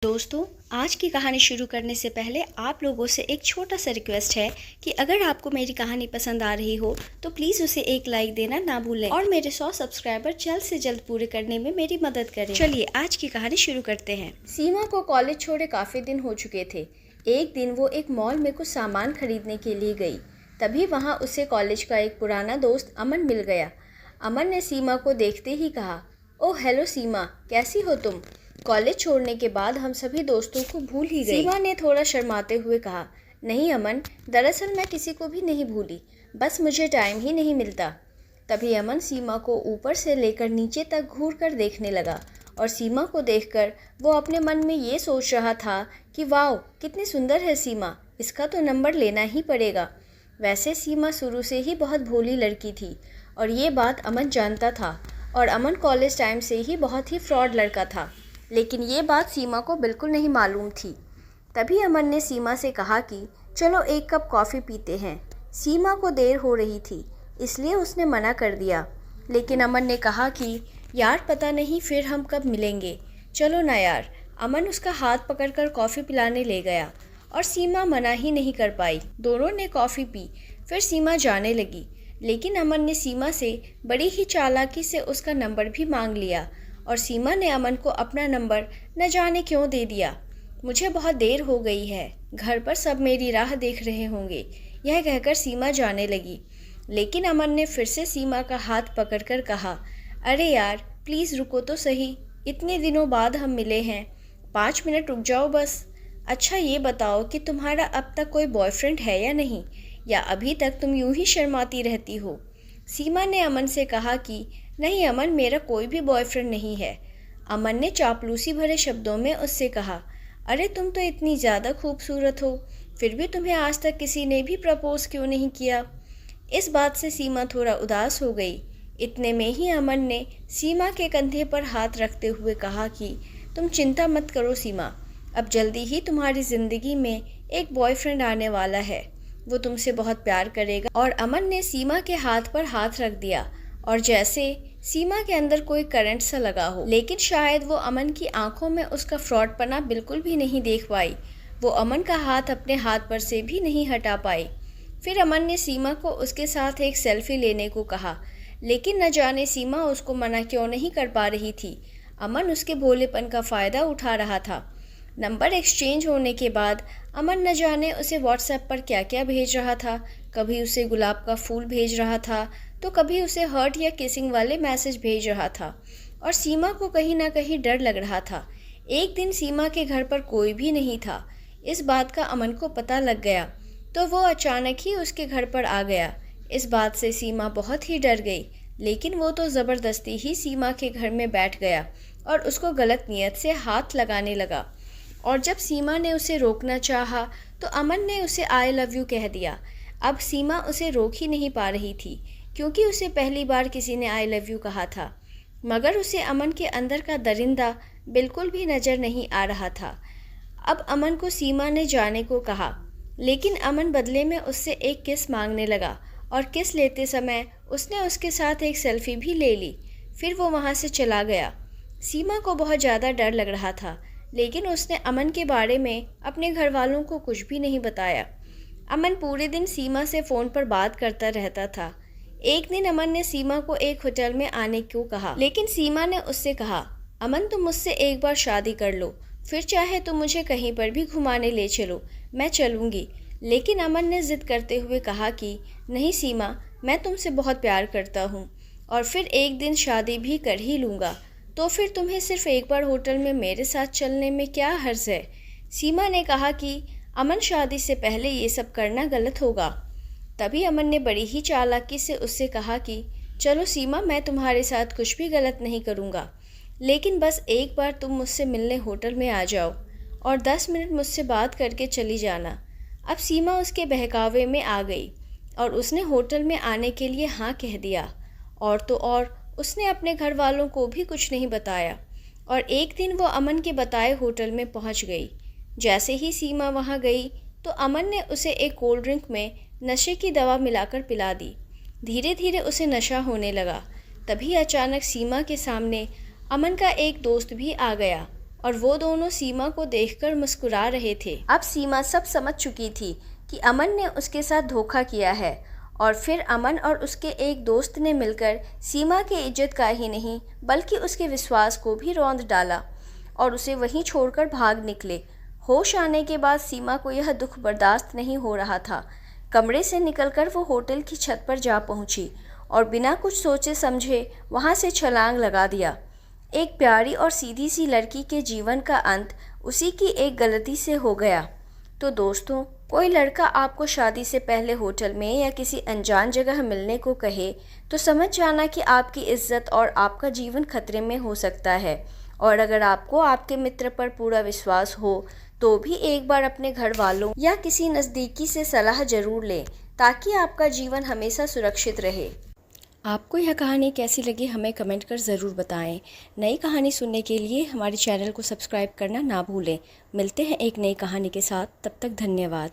दोस्तों, आज की कहानी शुरू करने से पहले आप लोगों से एक छोटा सा रिक्वेस्ट है कि अगर आपको मेरी कहानी पसंद आ रही हो तो प्लीज़ उसे एक लाइक देना ना भूलें और मेरे 100 सब्सक्राइबर जल्द से जल्द पूरे करने में मेरी मदद करें। चलिए आज की कहानी शुरू करते हैं। सीमा को कॉलेज छोड़े काफ़ी दिन हो चुके थे। एक दिन वो एक मॉल में कुछ सामान खरीदने के लिए गई। तभी वहाँ उसे कॉलेज का एक पुराना दोस्त अमन मिल गया। अमन ने सीमा को देखते ही कहा, ओह हेलो सीमा, कैसी हो तुम? कॉलेज छोड़ने के बाद हम सभी दोस्तों को भूल ही गए। सीमा ने थोड़ा शर्माते हुए कहा, नहीं अमन, दरअसल मैं किसी को भी नहीं भूली, बस मुझे टाइम ही नहीं मिलता। तभी अमन सीमा को ऊपर से लेकर नीचे तक घूर कर देखने लगा और सीमा को देखकर वो अपने मन में ये सोच रहा था कि वाह कितनी सुंदर है सीमा, इसका तो नंबर लेना ही पड़ेगा। वैसे सीमा शुरू से ही बहुत भोली लड़की थी और ये बात अमन जानता था और अमन कॉलेज टाइम से ही बहुत ही फ्रॉड लड़का था, लेकिन ये बात सीमा को बिल्कुल नहीं मालूम थी। तभी अमन ने सीमा से कहा कि चलो एक कप कॉफ़ी पीते हैं। सीमा को देर हो रही थी इसलिए उसने मना कर दिया, लेकिन अमन ने कहा कि यार पता नहीं फिर हम कब मिलेंगे, चलो ना यार। अमन उसका हाथ पकड़कर कॉफ़ी पिलाने ले गया और सीमा मना ही नहीं कर पाई। दोनों ने कॉफ़ी पी, फिर सीमा जाने लगी, लेकिन अमन ने सीमा से बड़ी ही चालाकी से उसका नंबर भी मांग लिया और सीमा ने अमन को अपना नंबर न जाने क्यों दे दिया। मुझे बहुत देर हो गई है, घर पर सब मेरी राह देख रहे होंगे, यह कहकर सीमा जाने लगी। लेकिन अमन ने फिर से सीमा का हाथ पकड़कर कहा, अरे यार प्लीज़ रुको तो सही, इतने दिनों बाद हम मिले हैं, 5 मिनट रुक जाओ बस। अच्छा ये बताओ कि तुम्हारा अब तक कोई बॉयफ्रेंड है या नहीं, या अभी तक तुम यूं ही शर्माती रहती हो? सीमा ने अमन से कहा कि नहीं अमन, मेरा कोई भी बॉयफ्रेंड नहीं है। अमन ने चापलूसी भरे शब्दों में उससे कहा, अरे तुम तो इतनी ज़्यादा खूबसूरत हो, फिर भी तुम्हें आज तक किसी ने भी प्रपोज क्यों नहीं किया? इस बात से सीमा थोड़ा उदास हो गई। इतने में ही अमन ने सीमा के कंधे पर हाथ रखते हुए कहा कि तुम चिंता मत करो सीमा, अब जल्दी ही तुम्हारी ज़िंदगी में एक बॉयफ्रेंड आने वाला है, वो तुमसे बहुत प्यार करेगा। और अमन ने सीमा के हाथ पर हाथ रख दिया और जैसे सीमा के अंदर कोई करंट सा लगा हो, लेकिन शायद वो अमन की आंखों में उसका फ्रॉडपना बिल्कुल भी नहीं देख पाई। वो अमन का हाथ अपने हाथ पर से भी नहीं हटा पाई। फिर अमन ने सीमा को उसके साथ एक सेल्फी लेने को कहा, लेकिन न जाने सीमा उसको मना क्यों नहीं कर पा रही थी। अमन उसके भोलेपन का फ़ायदा उठा रहा था। नंबर एक्सचेंज होने के बाद अमन न जाने उसे व्हाट्सएप पर क्या क्या भेज रहा था। कभी उसे गुलाब का फूल भेज रहा था तो कभी उसे हर्ट या किसिंग वाले मैसेज भेज रहा था और सीमा को कहीं ना कहीं डर लग रहा था। एक दिन सीमा के घर पर कोई भी नहीं था। इस बात का अमन को पता लग गया तो वो अचानक ही उसके घर पर आ गया। इस बात से सीमा बहुत ही डर गई, लेकिन वो तो ज़बरदस्ती ही सीमा के घर में बैठ गया और उसको गलत नियत से हाथ लगाने लगा। और जब सीमा ने उसे रोकना चाहा तो अमन ने उसे आई लव यू कह दिया। अब सीमा उसे रोक ही नहीं पा रही थी, क्योंकि उसे पहली बार किसी ने आई लव यू कहा था, मगर उसे अमन के अंदर का दरिंदा बिल्कुल भी नज़र नहीं आ रहा था। अब अमन को सीमा ने जाने को कहा, लेकिन अमन बदले में उससे एक किस मांगने लगा और किस लेते समय उसने उसके साथ एक सेल्फी भी ले ली। फिर वो वहाँ से चला गया। सीमा को बहुत ज़्यादा डर लग रहा था, लेकिन उसने अमन के बारे में अपने घर वालों को कुछ भी नहीं बताया। अमन पूरे दिन सीमा से फ़ोन पर बात करता रहता था। एक दिन अमन ने सीमा को एक होटल में आने को कहा, लेकिन सीमा ने उससे कहा, अमन तुम मुझसे एक बार शादी कर लो, फिर चाहे तुम मुझे कहीं पर भी घुमाने ले चलो, मैं चलूँगी। लेकिन अमन ने ज़िद करते हुए कहा कि नहीं सीमा, मैं तुमसे बहुत प्यार करता हूँ और फिर एक दिन शादी भी कर ही लूँगा, तो फिर तुम्हें सिर्फ एक बार होटल में मेरे साथ चलने में क्या हर्ज है? सीमा ने कहा कि अमन शादी से पहले ये सब करना गलत होगा। तभी अमन ने बड़ी ही चालाकी से उससे कहा कि चलो सीमा, मैं तुम्हारे साथ कुछ भी गलत नहीं करूँगा, लेकिन बस एक बार तुम मुझसे मिलने होटल में आ जाओ और 10 मिनट मुझसे बात करके चली जाना। अब सीमा उसके बहकावे में आ गई और उसने होटल में आने के लिए हाँ कह दिया। और तो और उसने अपने घर वालों को भी कुछ नहीं बताया और एक दिन वो अमन के बताए होटल में पहुंच गई। जैसे ही सीमा वहां गई तो अमन ने उसे एक कोल्ड ड्रिंक में नशे की दवा मिलाकर पिला दी। धीरे धीरे उसे नशा होने लगा। तभी अचानक सीमा के सामने अमन का एक दोस्त भी आ गया। और वो दोनों सीमा को देखकर मुस्कुरा रहे थे। अब सीमा सब समझ चुकी थी कि अमन ने उसके साथ धोखा किया है और फिर अमन और उसके एक दोस्त ने मिलकर सीमा की इज्जत का ही नहीं बल्कि उसके विश्वास को भी रौंद डाला और उसे वहीं छोड़कर भाग निकले। होश आने के बाद सीमा को यह दुख बर्दाश्त नहीं हो रहा था। कमरे से निकलकर वो होटल की छत पर जा पहुंची और बिना कुछ सोचे समझे वहां से छलांग लगा दिया। एक प्यारी और सीधी सी लड़की के जीवन का अंत उसी की एक गलती से हो गया। तो दोस्तों, कोई लड़का आपको शादी से पहले होटल में या किसी अनजान जगह मिलने को कहे तो समझ जाना कि आपकी इज्जत और आपका जीवन खतरे में हो सकता है। और अगर आपको आपके मित्र पर पूरा विश्वास हो तो भी एक बार अपने घर वालों या किसी नज़दीकी से सलाह जरूर लें ताकि आपका जीवन हमेशा सुरक्षित रहे। आपको यह कहानी कैसी लगी हमें कमेंट कर ज़रूर बताएं। नई कहानी सुनने के लिए हमारे चैनल को सब्सक्राइब करना ना भूलें। मिलते हैं एक नई कहानी के साथ, तब तक धन्यवाद।